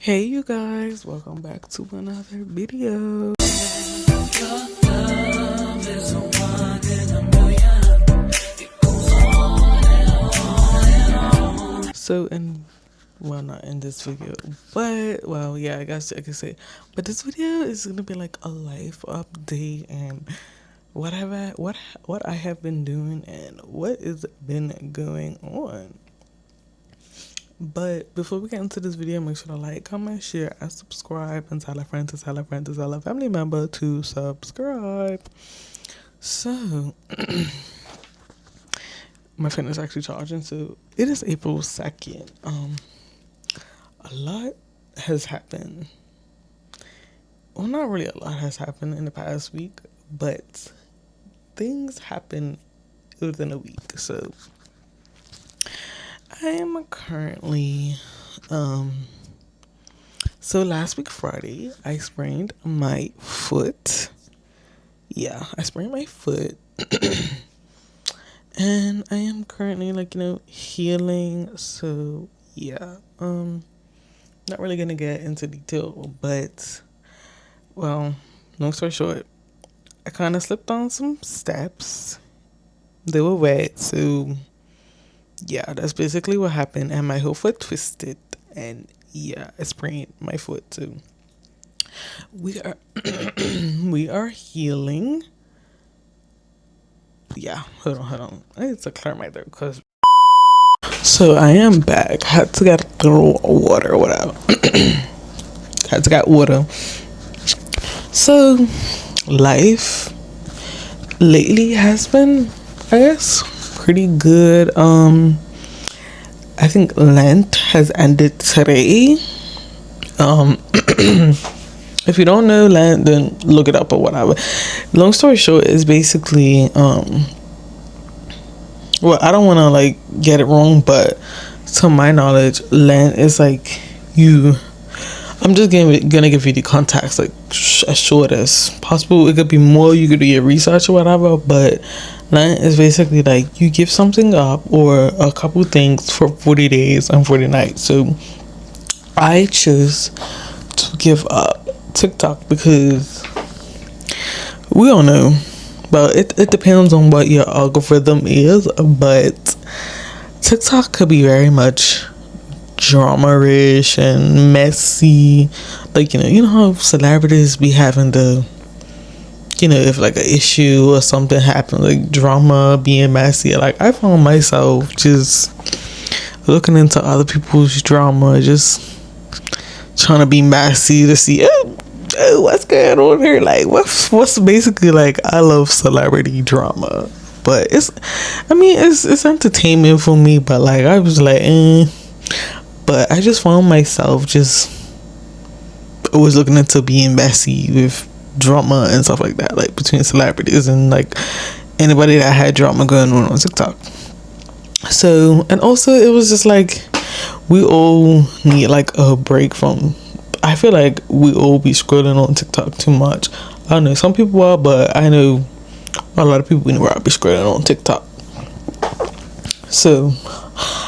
Hey you guys, welcome back to another video. Not in this video, but well, yeah, I guess I could say, but this video is gonna be like a life update and what I have been doing and what has been going on. But before we get into this video, make sure to like, comment, share, and subscribe, and tell a friend to tell a friend to tell a family member to subscribe. So, my phone is actually charging. So it is April 2nd. A lot has happened. Well, not really a lot has happened in the past week, but things happen within a week. So I am currently, so last week Friday, I sprained my foot. Yeah, I sprained my foot. And I am currently healing. So yeah, not really gonna get into detail, but well, long story short, I kind of slipped on some steps. They were wet, so yeah, that's basically what happened. And my whole foot twisted, and yeah, I sprained my foot too. We are we are healing. Yeah, hold on. I need to clear my throat because. So I am back. Had to get a little water. Whatever. Had to get water. So life lately has been, I guess, pretty good. I think Lent has ended today. If you don't know Lent, then look it up or whatever. Long story short is basically well, I don't want to get it wrong, but to my knowledge, Lent is I'm just gonna give you the context as short as possible. It could be more, you could do your research or whatever, but Lent is basically you give something up or a couple things for 40 days and 40 nights. So I chose to give up TikTok because we all know, but it depends on what your algorithm is, but TikTok could be very much drama-ish and messy. You know how celebrities be having the, if an issue or something happens, drama, being messy. I found myself just looking into other people's drama, just trying to be messy to see what's going on here. What's basically I love celebrity drama, but it's entertainment for me. But I was but I just found myself just always looking into being messy with drama and stuff like that, between celebrities and anybody that had drama going on TikTok. So, and also it was just we all need a break from. I feel we all be scrolling on TikTok too much. I don't know, some people are, but I know a lot of people anywhere I be scrolling on TikTok. So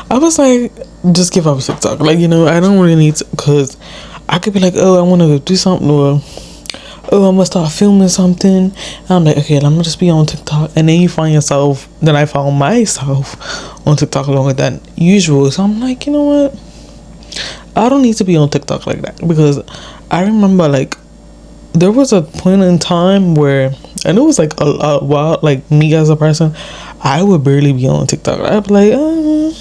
I was just give up TikTok. I don't really need to, because I could be I want to go do something, or I'm gonna start filming something. And I'm okay, let me just be on TikTok. And then you find yourself, then I found myself on TikTok longer than usual. So I'm you know what? I don't need to be on TikTok like that, because I remember there was a point in time where, and it was a while, me as a person, I would barely be on TikTok. I'd be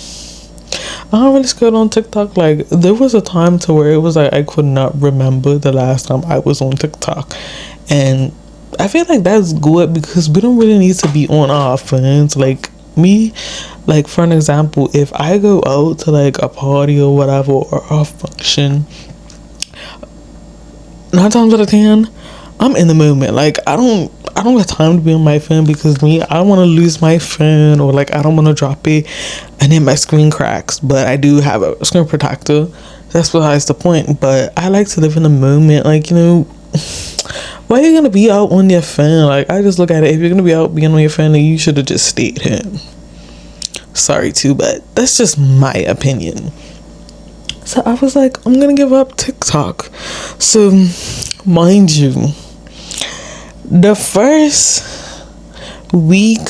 I don't really scroll on TikTok. There was a time to where it was I could not remember the last time I was on TikTok. And I feel that's good, because we don't really need to be on our phones. Me, for an example, if I go out to a party or whatever, or a function, 9 times out of 10, I'm in the moment. I don't have time to be on my phone, because I don't want to lose my phone, or I don't want to drop it and then my screen cracks. But I do have a screen protector. That's besides the point. But I like to live in the moment. Why are you gonna be out on your phone? I just look at it. If you're gonna be out being on your phone, then you should have just stayed home. Sorry too, but that's just my opinion. So I was like, I'm gonna give up TikTok. So mind you, the first week,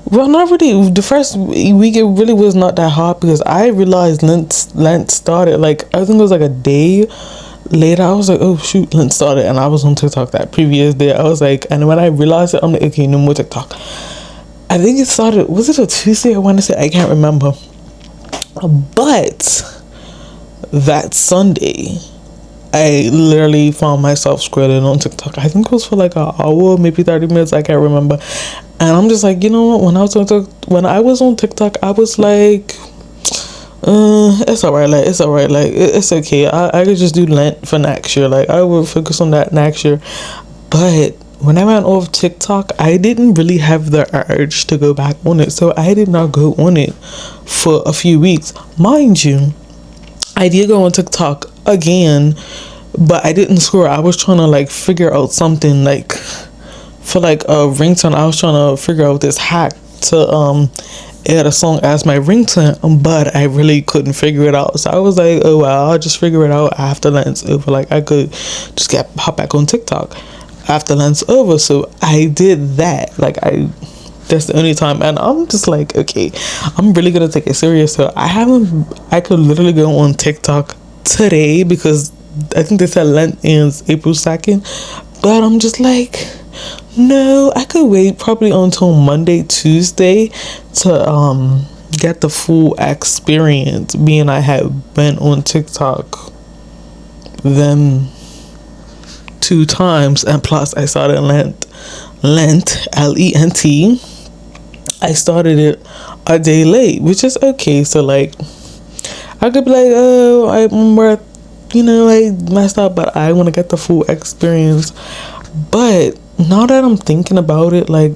well, not really. The first week, it really was not that hard because I realized Lent started. Like, I think it was like a day later. I was like, oh shoot, Lent started, and I was on TikTok that previous day. I was like, and when I realized it, I'm like, okay, no more TikTok. I think it started. Was it a Tuesday or Wednesday? I can't remember. But that Sunday, I literally found myself scrolling on TikTok. I think it was for like an hour, maybe 30 minutes. I can't remember. And I'm just like, you know what? When I was on TikTok, I was like, it's alright. Like, it's alright. Like, it's okay. I could just do Lent for next year. Like, I will focus on that next year. But when I went off TikTok, I didn't really have the urge to go back on it. So I did not go on it for a few weeks. Mind you, I did go on TikTok again, but I didn't scroll. I was trying to like figure out something like for like a ringtone. I was trying to figure out this hack to add a song as my ringtone, but I really couldn't figure it out. So I was like, oh well, I'll just figure it out after Lent's over. Like, I could just hop back on TikTok after Lent's over. So I did that. Like, that's the only time, and I'm just like, okay, I'm really gonna take it serious. So I could literally go on TikTok today because I think they said Lent ends April 2nd, but I'm just like, no, I could wait probably until Monday, Tuesday to get the full experience, being I have been on TikTok them 2 times, and plus I started Lent Lent. I started it a day late, which is okay. So like, I could be like, oh, I messed up, but I want to get the full experience. But now that I'm thinking about it, like,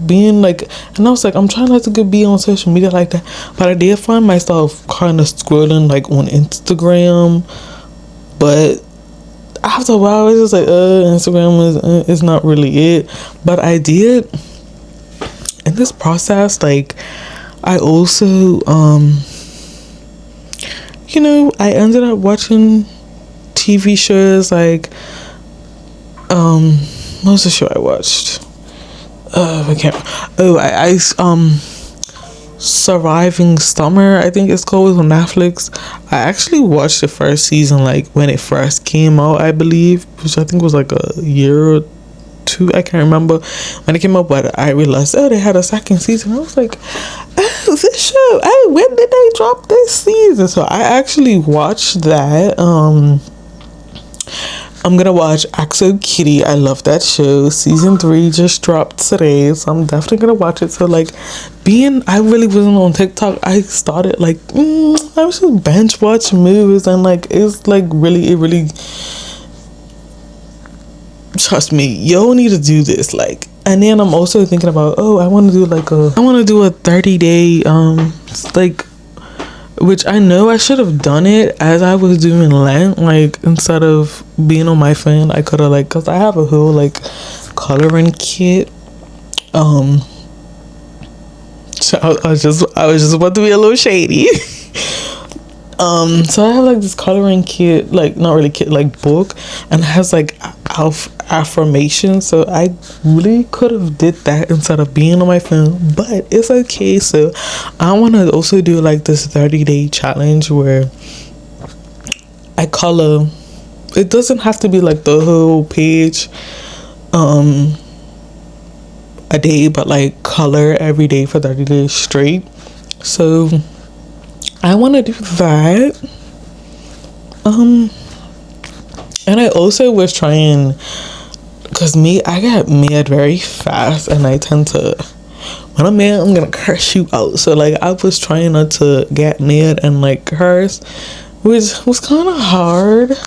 being like, and I was like, I'm trying not to be on social media like that, but I did find myself kind of scrolling like on Instagram. But after a while, it's just like, Instagram is not really it. But I did, in this process, like, I also I ended up watching TV shows like what was the show I watched? I can't. I Surviving Summer, I think it's called, on Netflix. I actually watched the first season like when it first came out, I believe, which I think was like a year or 2. I can't remember when it came out, but I realized, they had a second season. I was like, this show, when did they drop this season? So I actually watched that. I'm gonna watch Axo Kitty. I love that show. Season 3 just dropped today, so I'm definitely gonna watch it. So like, I really wasn't on TikTok. I started like, I was just binge watching movies, and like, it's like it really, trust me, y'all need to do this. Like, and then I'm also thinking about, I want to do a 30-day like, which I know I should have done it as I was doing Lent. Like, instead of being on my phone, I could have, like, because I have a whole like coloring kit. So I was just about to be a little shady. So I have like this coloring kit, like, not really kit, like, book, and it has like affirmation. So I really could have did that instead of being on my phone, but it's okay. So I want to also do like this 30-day challenge where I color. It doesn't have to be like the whole page a day, but like color every day for 30 days straight. So I want to do that. And I also was trying, because I get mad very fast, and I tend to, when I'm mad, I'm gonna curse you out. So like, I was trying not to get mad and like curse, which was kind of hard.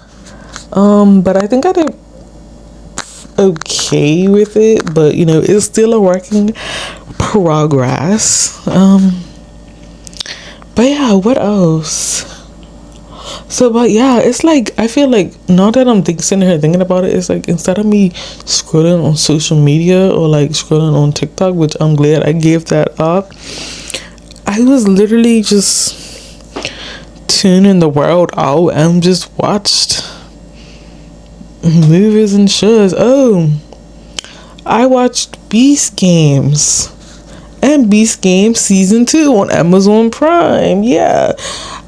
But I think I did okay with it, but it's still a working progress. But yeah, what else? So, but yeah, it's like, I feel like now that I'm sitting here thinking about it, it's like, instead of me scrolling on social media or like scrolling on TikTok, which I'm glad I gave that up, I was literally just tuning the world out and just watched movies and shows. Oh, I watched Beast Games and Beast Games season 2 on Amazon Prime. Yeah,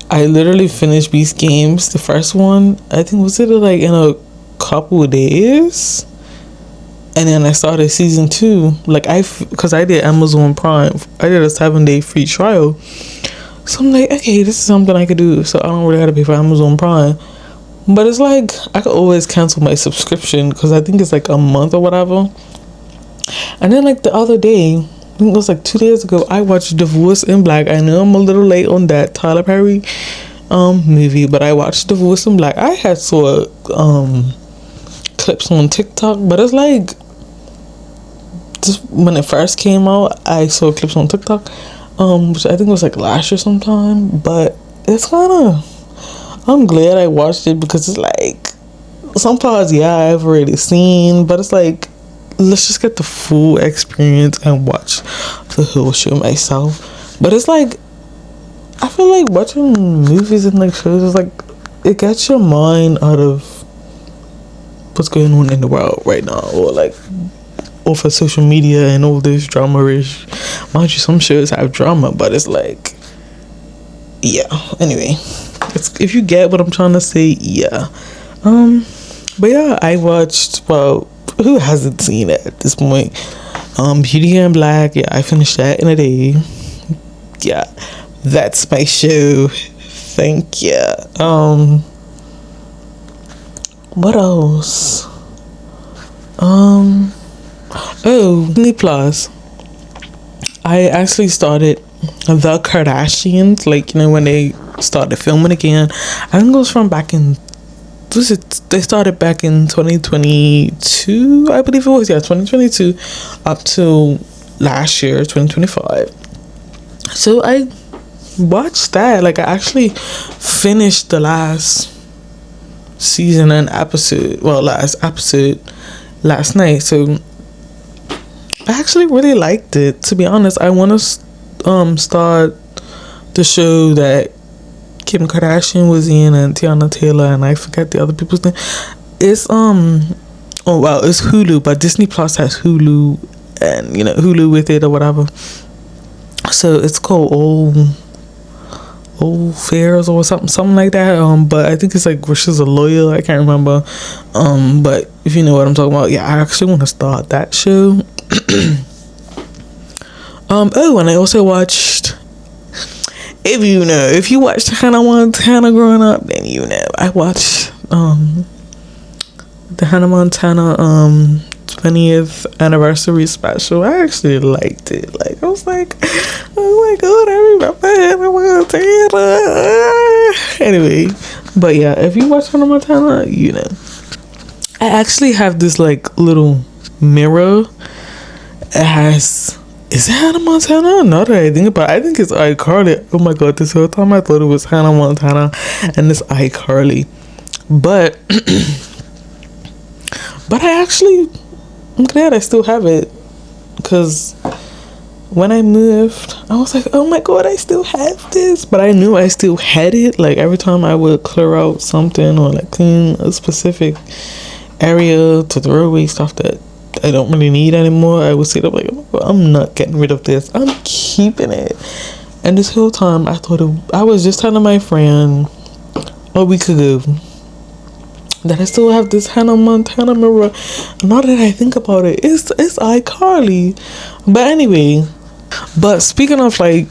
I literally finished Beast Games, the first one. I think was it like in a couple of days, and then I started season 2. Like because I did Amazon Prime, I did a 7-day free trial. So I'm like, okay, this is something I could do. So I don't really have to pay for Amazon Prime. But it's like I could always cancel my subscription because I think it's like a month or whatever. And then like the other day, I think it was like 2 days ago, I watched Divorce in Black. I know I'm a little late on that Tyler Perry movie, but I watched Divorce in Black. I had saw clips on TikTok, but it's like just when it first came out, I saw clips on TikTok, which I think was like last year sometime. But it's kind of, I'm glad I watched it because it's like some parts, yeah, I've already seen, but it's like, let's just get the full experience and watch the whole show myself. But it's like, I feel like watching movies and like shows is like, it gets your mind out of what's going on in the world right now, or like off of social media and all this drama-ish. Mind you, some shows have drama, but it's like, yeah, anyway, if you get what I'm trying to say, yeah. But yeah, I watched, well, who hasn't seen it at this point? Beauty and Black. Yeah, I finished that in a day. Yeah, that's my show. Thank you. What else? Oh, Disney Plus. I actually started The Kardashians, like, you know, when they started filming again. I think it was from back in, they started back in 2022, I believe it was. Yeah, 2022 up to last year, 2025. So I watched that. Like, I actually finished the last season and episode, well, last episode last night. So I actually really liked it, to be honest. I want to start the show that Kim Kardashian was in and Tiana Taylor, and I forget the other people's name. It's oh well, it's Hulu, but Disney Plus has Hulu, and you know, Hulu with it or whatever. So it's called Old Fairs or something like that. But I think it's like where she's a lawyer. I can't remember. But if you know what I'm talking about, yeah, I actually want to start that show. Oh, and I also watched, if you watched Hannah Montana growing up, then you know I watched the Hannah Montana 20th anniversary special. I actually liked it. Like, I was like, oh my god, I remember Hannah Montana. Anyway, but yeah, if you watch Hannah Montana, you know, I actually have this like little mirror. It has, is it Hannah Montana? Not that I think about it. I think it's iCarly. Oh my god, this whole time I thought it was Hannah Montana and it's iCarly. But I'm glad I still have it, because when I moved, I was like, oh my god, I still have this. But I knew I still had it. Like, every time I would clear out something or like clean a specific area to throw away stuff that I don't really need anymore, I would say, like, oh my god, I'm not getting rid of this, I'm keeping it. And this whole time I was just telling my friend a week ago that I still have this Hannah Montana mirror. Now that I think about it, it's iCarly. But anyway, but speaking of like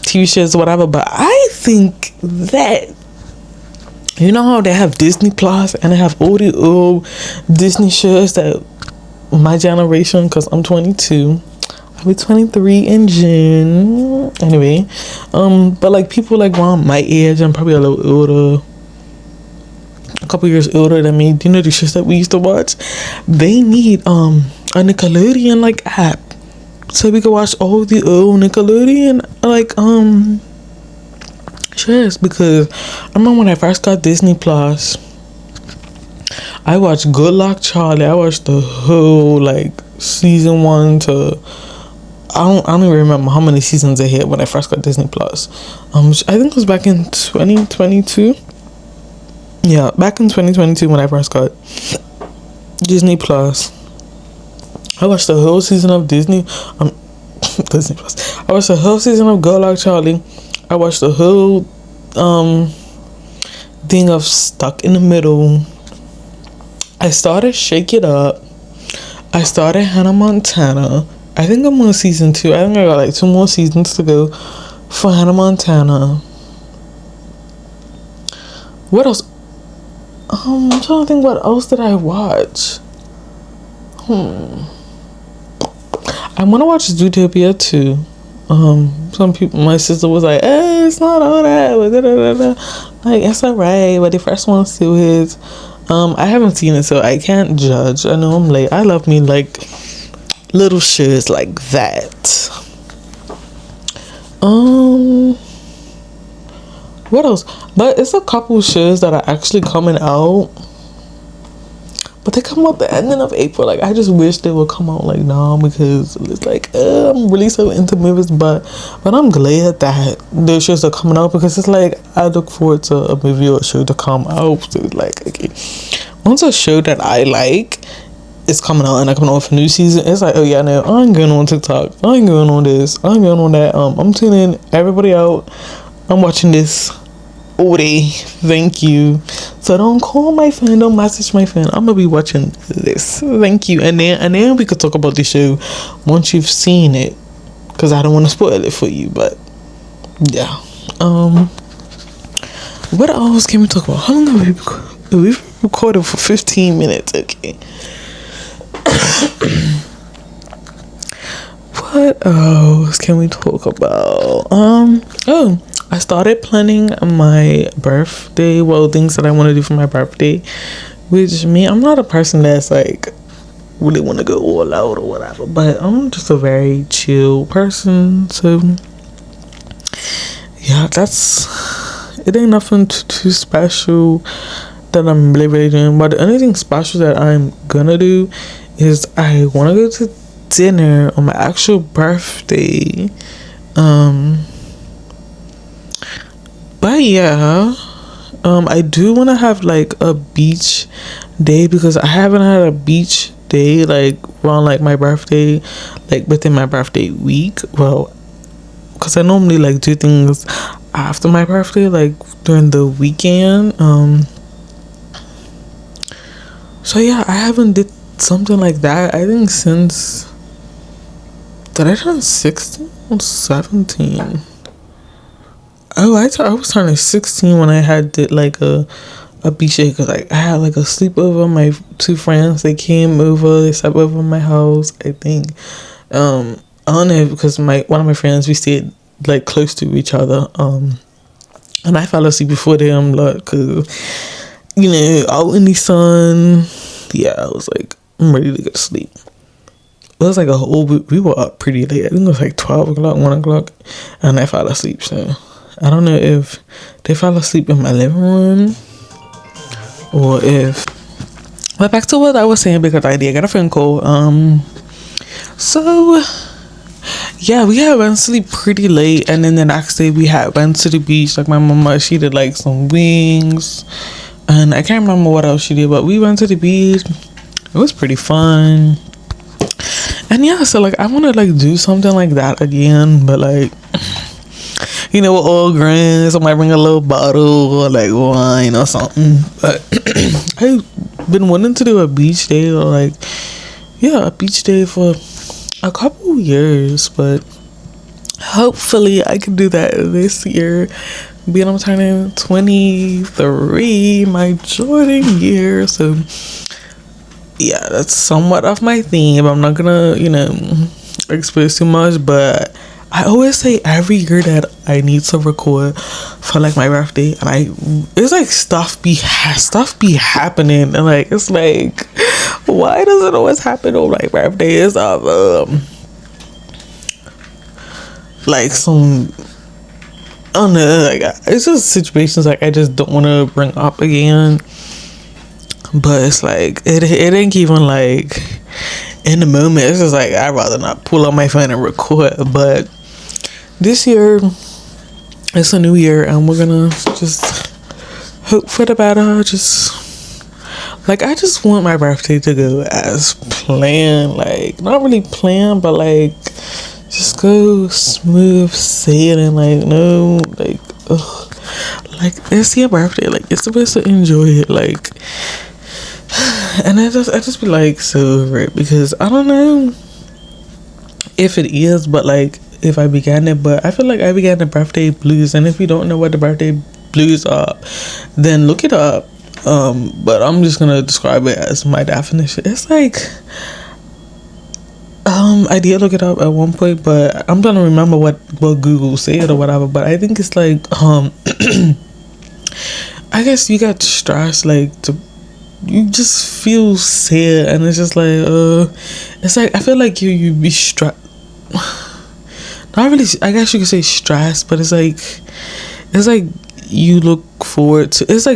TV shows or whatever, but I think that, you know how they have Disney Plus and they have all the old Disney shows that my generation, because I'm 22, I'll be 23 in June. Anyway, but like people like around my age and probably a little older, a couple years older than me, you know, the shit that we used to watch, they need a Nickelodeon like app so we can watch all the old Nickelodeon like shows. Because I remember when I first got Disney Plus, I watched Good Luck Charlie. I watched the whole like season 1 to I don't even remember how many seasons they hit when I first got Disney Plus. I think it was back in 2022. Yeah, back in 2022 when I first got Disney Plus. I watched the whole season of Disney Plus. I watched the whole season of Go Like Charlie. I watched the whole thing of Stuck in the Middle. I started Shake It Up. I started Hannah Montana. I think I'm on season 2. I think I got like 2 more seasons to go for Hannah Montana. What else? I'm trying to think, what else did I watch? I want to watch Zootopia too. Some people, my sister was like, it's not all that, like, it's alright, but the first one still is. I haven't seen it, so I can't judge. I know I'm late. I love me like little shows like that. What else? But it's a couple shows that are actually coming out, but they come out the ending of April. Like, I just wish they would come out like now, because it's like I'm really so into movies, but I'm glad that the shows are coming out, because it's like I look forward to a movie or a show to come out. So it's like, okay, once a show that I like is coming out and I coming out with a new season, it's like, oh yeah, no, I ain't going on TikTok, I ain't going on this, I ain't going on that. I'm tuning everybody out. I'm watching this all day. Thank you. So don't call my fan, don't message my fan. I'm gonna be watching this. Thank you. And then we could talk about the show once you've seen it, because I don't want to spoil it for you. But yeah. What else can we talk about? How long have we recorded? We've recorded for 15 minutes. Okay. What else can we talk about? I started planning my birthday. Well, things that I want to do for my birthday. Which, I'm not a person that's like really want to go all out or whatever, but I'm just a very chill person. So yeah, it ain't nothing too special that I'm really doing. But the only thing special that I'm gonna do is I want to go to dinner on my actual birthday. But yeah, I do want to have like a beach day, because I haven't had a beach day like around like my birthday, like within my birthday week. Well, because I normally like do things after my birthday, like during the weekend. So yeah, I haven't did something like that, I think, since, did I turn 16 or 17? Oh, I was turning 16 when I did like a beach day, because like I had like a sleepover. My 2 friends, they came over, they slept over my house, I think. I don't know, because one of my friends, we stayed like close to each other, and I fell asleep before them, like, cause out in the sun. Yeah, I was like, I'm ready to go to sleep. It was like we were up pretty late. I think it was like 12 o'clock, 1 o'clock, and I fell asleep. So I don't know if they fell asleep in my living room or if. But back to what I was saying, because I did get a phone call. So yeah, we had went to sleep pretty late, and then the next day we had went to the beach. Like my mama, she did like some wings, and I can't remember what else she did, but we went to the beach. It was pretty fun. And yeah, so like I want to like do something like that again, but like, we're all grown, so I might bring a little bottle or like wine or something. But I've been wanting to do a beach day, or like, yeah, a beach day for a couple years, but hopefully I can do that this year, being I'm turning 23, my Jordan year. So yeah, that's somewhat of my theme. I'm not gonna expose too much, but I always say every year that I need to record for like my birthday, and it's like stuff be happening, and like it's like, why does it always happen on my birthday? It's like some, I don't know, like it's just situations like I just don't want to bring up again. But it's like it ain't even like in the moment, it's just like I'd rather not pull out my phone and record. But this year, it's a new year, and we're gonna just hope for the better. Like, I just want my birthday to go as planned. Like, not really planned, but like, just go smooth sailing. Like, no, like, ugh. Like, it's your birthday. Like, you're supposed to enjoy it. Like, and I just be like so over it, because I don't know if it is, but like, if I began it, but I feel like I began the birthday blues. And if you don't know what the birthday blues are, then look it up. But I'm just gonna describe it as my definition. It's like, I did look it up at one point, but I'm trying to remember what Google said or whatever. But I think it's like, I guess you got stressed, like, you just feel sad, and it's just like, it's like, I feel like you be stressed. Not really, I guess you could say stressed, but it's like you look forward to, it's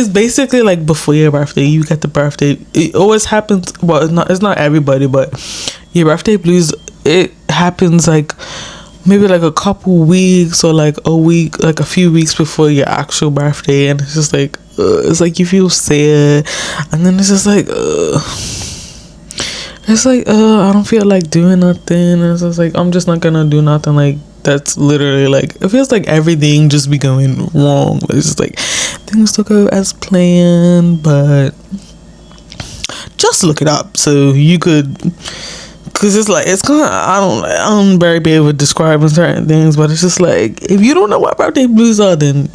basically like before your birthday, you get the birthday. It always happens, well, it's not everybody, but your birthday blues, it happens like maybe like a couple weeks or like a week, like a few weeks before your actual birthday. And it's just like, it's like you feel sad, and then it's just like, it's like, I don't feel like doing nothing. It's just like, I'm just not gonna do nothing. Like, that's literally like, it feels like everything just be going wrong. It's just like things don't go as planned. But just look it up so you could, because it's like, it's gonna, I don't very be able to describe certain things, but it's just like, if you don't know what birthday blues are, then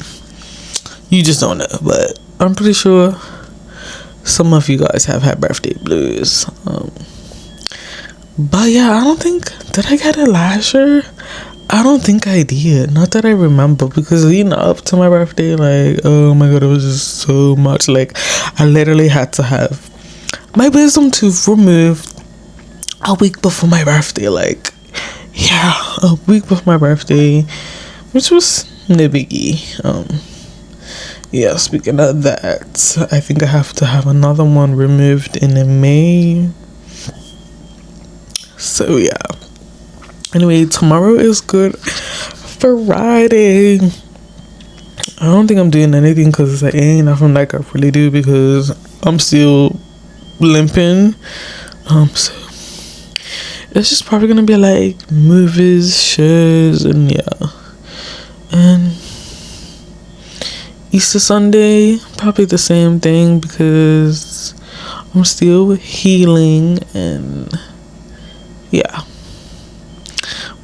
you just don't know. But I'm pretty sure some of you guys have had birthday blues. But yeah, I don't think, did I get it last year? I don't think I did. Not that I remember, because up to my birthday, like, oh my god, it was just so much. Like, I literally had to have my wisdom tooth removed a week before my birthday. Like, yeah, a week before my birthday, which was no biggie. Yeah, speaking of that, I think I have to have another one removed in May. So yeah. Anyway, tomorrow is Good Friday. I don't think I'm doing anything, because it ain't nothing like I really do, because I'm still limping. So it's just probably gonna be like movies, shows, and yeah. And Easter Sunday, probably the same thing, because I'm still healing, and yeah.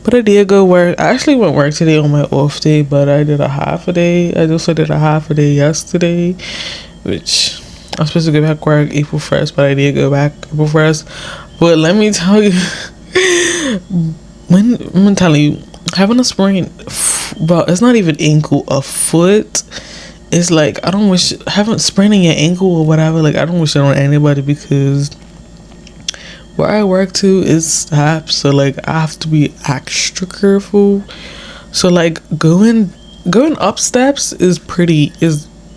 But I did go work. I actually went work today on my off day, but I did a half a day. I also did a half a day yesterday, which I'm supposed to go back work April 1st, but I did go back April 1st. But let me tell you, I'm telling you, having a sprain, well, it's not even ankle, a foot. It's like, I don't wish, having spraining your ankle or whatever, like, I don't wish it on anybody, because where I work to is steps, so like I have to be extra careful. So like going up steps is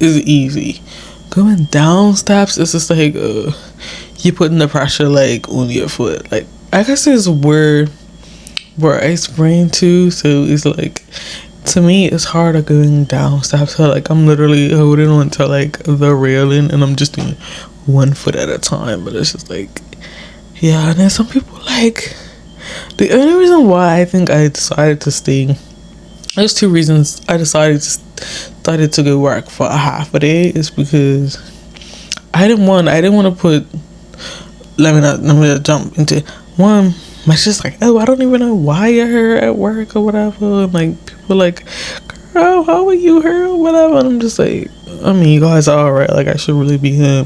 easy. Going down steps is just like you're putting the pressure like on your foot. Like, I guess it's where I sprained to, so it's like, to me it's harder going down steps. So like I'm literally holding on to like the railing, and I'm just doing one foot at a time. But it's just like, yeah. And then some people, like, the only reason why I think I decided to stay, there's two reasons I started to go work for a half a day, is because I didn't want to put, let me jump into one. My sister's like, oh, I don't even know why you're here at work or whatever. And like, people like, girl, how are you here or whatever? And I'm just like, I mean, you guys are alright. Like, I should really be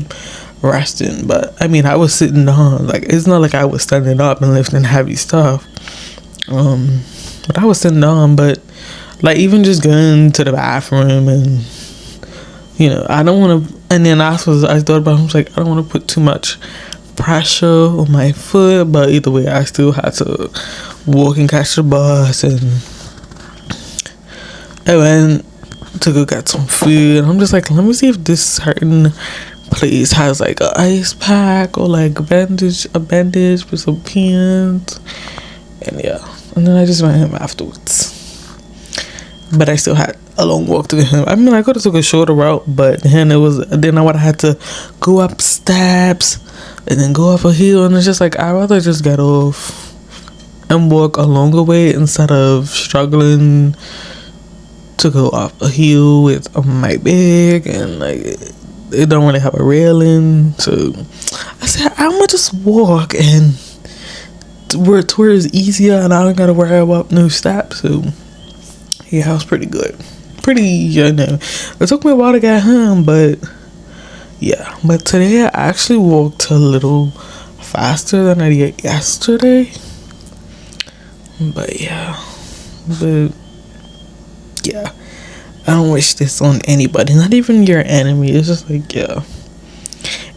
resting. But I mean, I was sitting down. Like, it's not like I was standing up and lifting heavy stuff. But I was sitting down. But like, even just going to the bathroom, and I don't want to. And then I thought about it, I was like, I don't want to put too much pressure on my foot. But either way, I still had to walk and catch the bus, and I went to go get some food. And I'm just like, let me see if this certain place has like a ice pack or like a bandage with some pins, and yeah. And then I just met him afterwards. But I still had a long walk to get him. I mean, I could have took a shorter route, but then I would have had to go up steps and then go up a hill, and it's just like I'd rather just get off and walk a longer way instead of struggling to go up a hill with my bag, and like it don't really have a railing. So I said I'm gonna just walk, and where it's easier and I don't gotta worry about no steps. So yeah, it was pretty good. It took me a while to get home, but yeah. But today I actually walked a little faster than I did yesterday. But yeah, I don't wish this on anybody, not even your enemy. It's just like, yeah,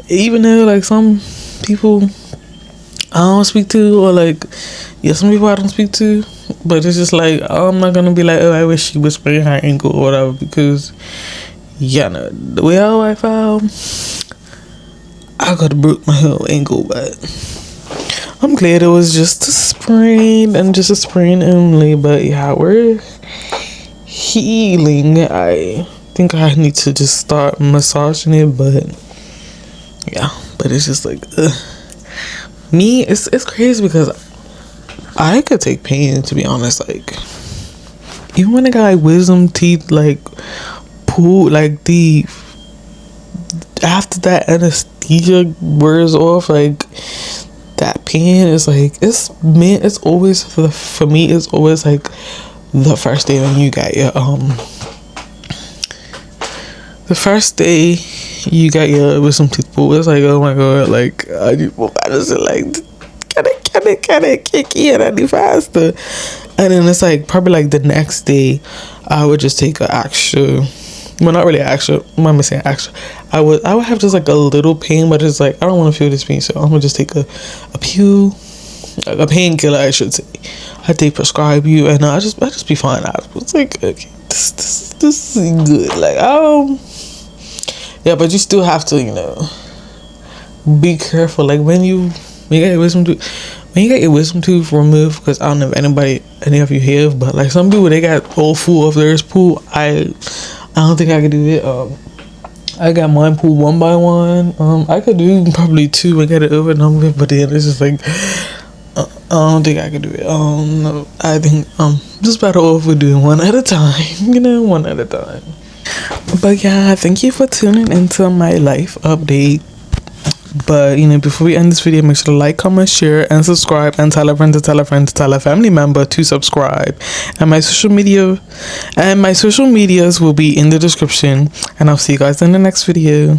even though like some people I don't speak to, or like, yeah, some people I don't speak to, but it's just like, I'm not gonna be like, oh, I wish she would sprain her ankle or whatever, because yeah, no, the way how I fell, I could have broke my whole ankle. But I'm glad it was just a sprain only. But yeah, we're healing. I think I need to just start massaging it, but yeah, but it's just like me, it's crazy because I could take pain, to be honest. Like even when I got like wisdom teeth like pulled, like the after that anesthesia wears off, like that pain is like it's always for me it's always like the first day when you got your wisdom teeth pulled. It's like, oh my god, like I need more medicine, like can it kick in any faster? And then it's like probably like the next day I would just take an extra, well, not really extra, I'm saying extra, I would have just like a little pain, but it's like I don't want to feel this pain, so I'm gonna just take a painkiller, I should say. They prescribe you, and I just be fine. I was like, okay, this is good. Like yeah, but you still have to, be careful. Like when you get your wisdom tooth removed, because I don't know if any of you have, but like some people, they got all full of theirs pulled. I don't think I could do it. I got mine pulled one by one. I could do probably two and get it over and done with, but then it's just like I don't think I could do it. No, I think just better off with doing one at a time. One at a time. But yeah, thank you for tuning into my life update. But before we end this video, make sure to like, comment, share, and subscribe, and tell a friend to tell a friend to tell a family member to subscribe. And my social medias will be in the description, and I'll see you guys in the next video.